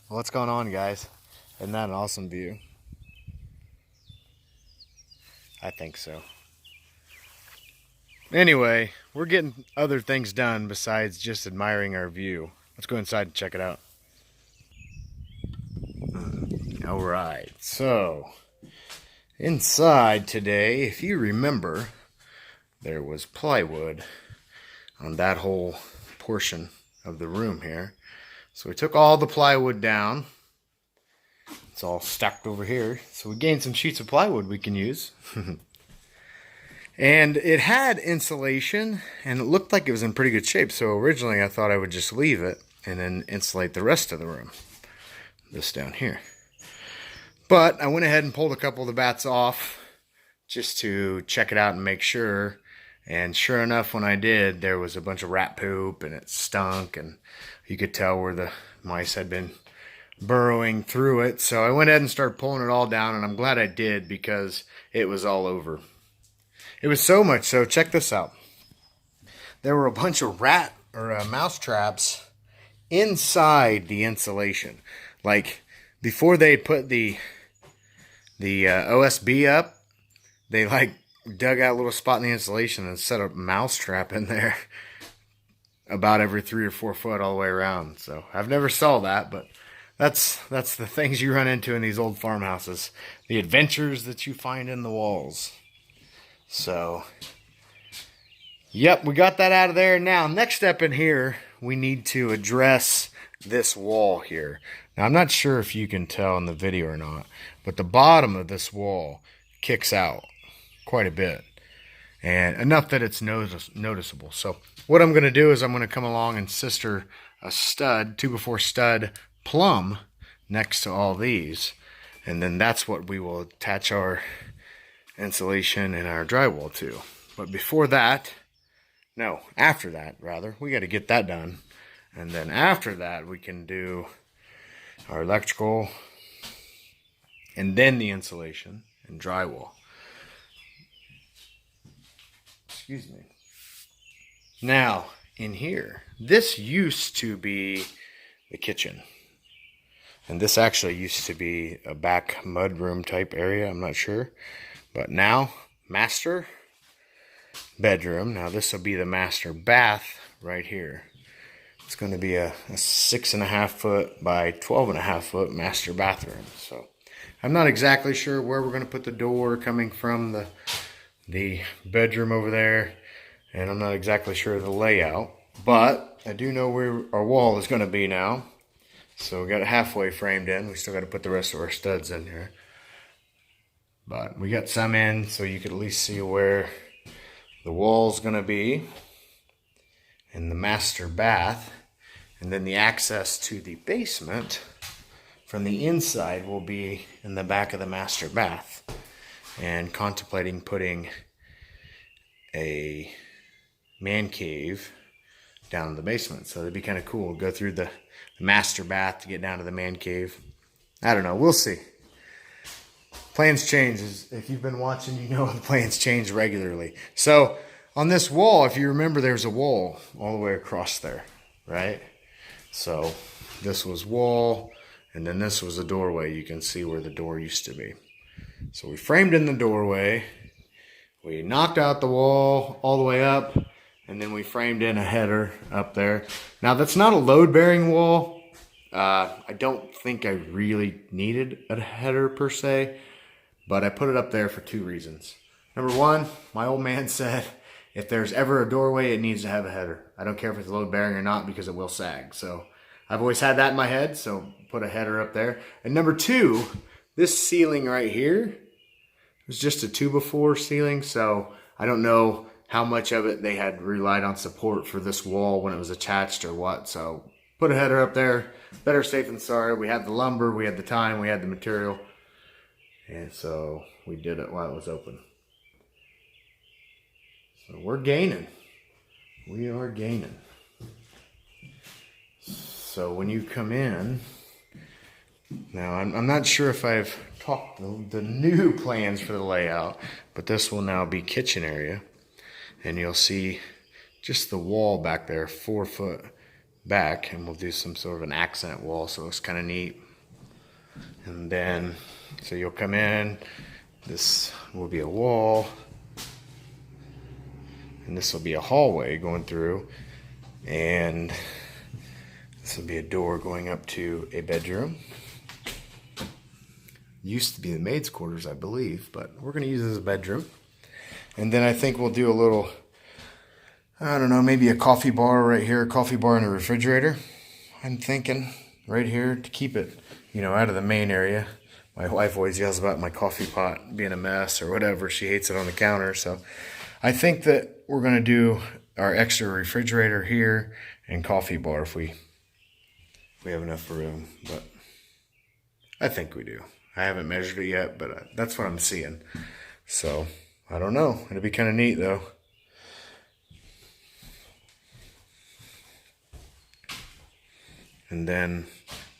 What's going on, guys? Isn't that an awesome view? I think so. Anyway, we're getting other things done besides just admiring our view. Let's go inside and check it out. All right, so inside today, if you remember, there was plywood on that whole portion of the room here. So we took all the plywood down. It's all stacked over here. So we gained some sheets of plywood we can use. And it had insulation, and it looked like it was in pretty good shape. So originally I thought I would just leave it and then insulate the rest of the room. This down here. But I went ahead and pulled a couple of the bats off just to check it out and make sure. And sure enough, when I did, there was a bunch of rat poop and it stunk, and you could tell where the mice had been burrowing through it. So I went ahead and started pulling it all down, and I'm glad I did because it was all over. It was so much so, check this out. There were a bunch of rat or mouse traps inside the insulation. Like before they put the OSB up, they like dug out a little spot in the insulation and set a mouse trap in there about every 3 or 4 foot all the way around. So I've never saw that, but that's the things you run into in these old farmhouses. The adventures that you find in the walls. So, yep, we got that out of there. Now, next step in here, we need to address this wall here. Now, I'm not sure if you can tell in the video or not, but the bottom of this wall kicks out quite a bit. And enough that it's noticeable. So, what I'm going to do is I'm going to come along and sister a stud, 2x4 stud plumb next to all these. And then that's what we will attach our insulation and our drywall to. But before that, no, after that rather, we got to get that done. And then after that, we can do our electrical and then the insulation and drywall. Excuse me. Now, in here, this used to be the kitchen. And this actually used to be a back mudroom type area, I'm not sure. But now, master bedroom. Now this will be the master bath right here. It's going to be a 6.5 foot by 12.5 foot master bathroom. So I'm not exactly sure where we're going to put the door coming from the bedroom over there. And I'm not exactly sure of the layout. But I do know where our wall is going to be now. So we got it halfway framed in. We still got to put the rest of our studs in here. But we got some in so you could at least see where the wall's going to be. And the master bath. And then the access to the basement from the inside will be in the back of the master bath. And contemplating putting a man cave down in the basement. So that'd be kind of cool. Go through the master bath to get down to the man cave. I don't know. We'll see. Plans change. If you've been watching, you know the plans change regularly. So on this wall, if you remember, there's a wall all the way across there, right? So this was wall, and then this was a doorway. You can see where the door used to be. So we framed in the doorway. We knocked out the wall all the way up, and then we framed in a header up there. Now that's not a load-bearing wall. I don't think I really needed a header per se. But I put it up there for 2 reasons. Number one, my old man said, if there's ever a doorway, it needs to have a header. I don't care if it's load bearing or not because it will sag. So I've always had that in my head, so put a header up there. And number 2, this ceiling right here was just a 2x4 ceiling. So I don't know how much of it they had relied on support for this wall when it was attached or what. So put a header up there. Better safe than sorry. We had the lumber, we had the time, we had the material. And so we did it while it was open. So we're gaining. We are gaining. So when you come in, now I'm not sure if I've talked the new plans for the layout, but this will now be kitchen area. And you'll see just the wall back there, 4 foot back, and we'll do some sort of an accent wall, so it looks kind of neat. And then, so you'll come in, this will be a wall, and this will be a hallway going through, and this will be a door going up to a bedroom. Used to be the maid's quarters, I believe, but we're going to use it as a bedroom. And then I think we'll do a little, I don't know, maybe a coffee bar right here, a coffee bar and a refrigerator. I'm thinking right here to keep it, you know, out of the main area. My wife always yells about my coffee pot being a mess or whatever. She hates it on the counter. So I think that we're going to do our extra refrigerator here and coffee bar if we have enough room. But I think we do. I haven't measured it yet, but that's what I'm seeing. So I don't know. It'll be kind of neat though. And then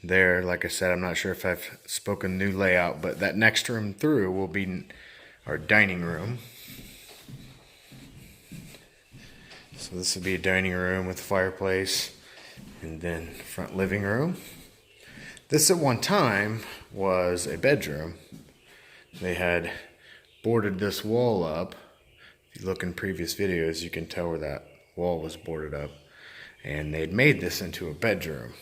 there, like I said, I'm not sure if I've spoken new layout, but that next room through will be our dining room. So this would be a dining room with a fireplace, and then front living room. This at one time was a bedroom. They had boarded this wall up. If you look in previous videos, you can tell where that wall was boarded up. And they'd made this into a bedroom.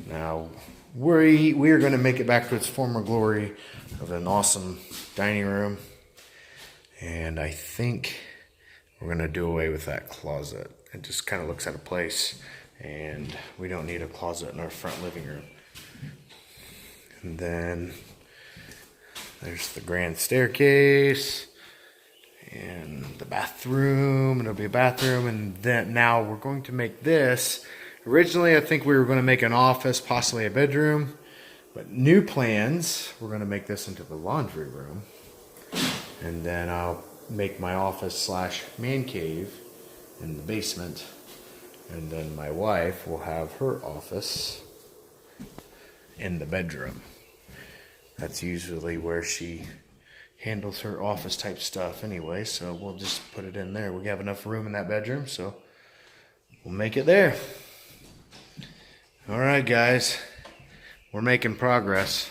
Now, we are going to make it back to its former glory of an awesome dining room. And I think we're going to do away with that closet. It just kind of looks out of place. And we don't need a closet in our front living room. And then there's the grand staircase and the bathroom, and it'll be a bathroom. And then now we're going to make this. Originally, I think we were going to make an office, possibly a bedroom, but new plans, we're going to make this into the laundry room. And then I'll make my office / man cave in the basement. And then my wife will have her office in the bedroom. That's usually where she handles her office type stuff anyway, so we'll just put it in there. We have enough room in that bedroom, so we'll make it there. All right, guys, we're making progress.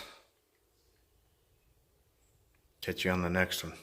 Catch you on the next one.